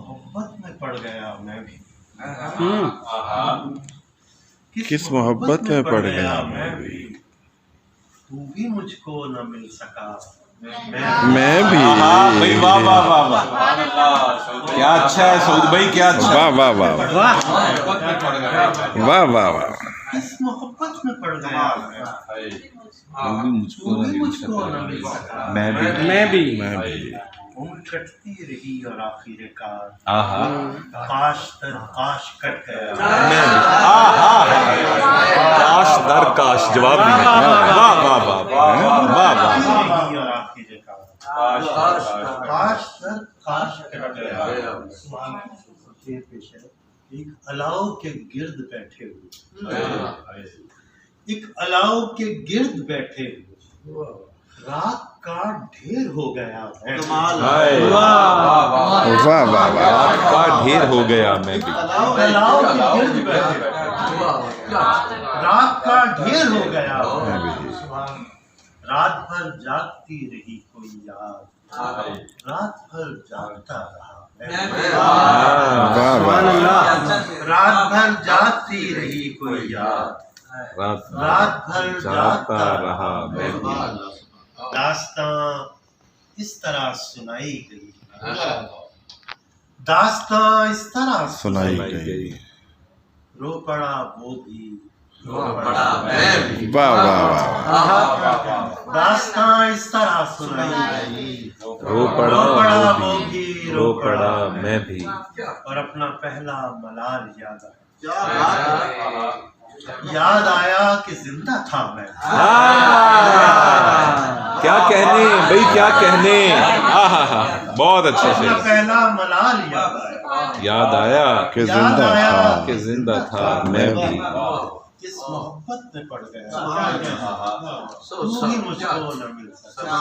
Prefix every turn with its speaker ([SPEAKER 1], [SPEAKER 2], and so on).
[SPEAKER 1] محبت میں پڑ گیا میں بھی،
[SPEAKER 2] کس محبت میں پڑ گیا
[SPEAKER 1] میں بھی، تو بھی مجھ کو نہ مل سکا
[SPEAKER 2] میں بھی۔
[SPEAKER 3] بھائی واہ واہ واہ واہ، کیا اچھا ہے سعود بھائی، کیا اچھا ہے۔
[SPEAKER 2] واہ واہ واہ واہ واہ واہ،
[SPEAKER 1] کس محبت میں پڑ گیا
[SPEAKER 3] تو بھی مجھ کو
[SPEAKER 1] نہ مل سکا
[SPEAKER 3] میں بھی
[SPEAKER 2] میں بھی۔
[SPEAKER 1] عمر کٹتی رہی اور آخر کار
[SPEAKER 3] آہا
[SPEAKER 1] کاش در کاش کٹ گیا
[SPEAKER 3] کاش در کاش، جواب نہیں ہے۔ واہ واہ واہ واہ واہ واہ،
[SPEAKER 1] رہی اور آخر کار کاش در کاش کٹ گیا۔ ایک الاؤ کے گرد بیٹھے ہوئے، ایک الاؤ کے گرد بیٹھے ہوئے، رات کا ڈھیر ہو گیا میں۔
[SPEAKER 2] واہ واہ واہ،
[SPEAKER 3] رات کا ڈھیر ہو گیا میں بھی۔
[SPEAKER 1] الاؤ کے گرد بیٹھے، رات کا ڈھیر ہو گیا، رات بھر جاگتی رہی کوئی یاد، رات بھر جاگتا رہا
[SPEAKER 2] واہ واہ،
[SPEAKER 1] رات بھر جاگتی رہی کوئی یاد، رات بھر جاگتا رہا میں بھی۔ داستاں اس طرح سنائی گئی، داستاں اس طرح
[SPEAKER 2] سنائی گئی،
[SPEAKER 1] رو پڑا وہ بھی
[SPEAKER 2] واہ واہ واہ،
[SPEAKER 1] داستاں اس طرح سنائی گئی،
[SPEAKER 3] رو پڑا
[SPEAKER 1] وہ بھی
[SPEAKER 3] رو پڑا میں بھی۔
[SPEAKER 1] اور اپنا پہلا ملال یاد آیا، یاد آیا کہ زندہ تھا میں،
[SPEAKER 3] کیا کہنے بھائی، کیا کہنے، بہت اچھا
[SPEAKER 1] اپنا
[SPEAKER 3] شعر۔
[SPEAKER 1] پہلا ملال یاد آیا،
[SPEAKER 3] یاد آیا
[SPEAKER 2] کہ زندہ تھا
[SPEAKER 3] کہ زندہ تھا میں بھی۔
[SPEAKER 1] کس محبت میں پڑ گیا، تو ہی مجھ کو نہ مل سکا۔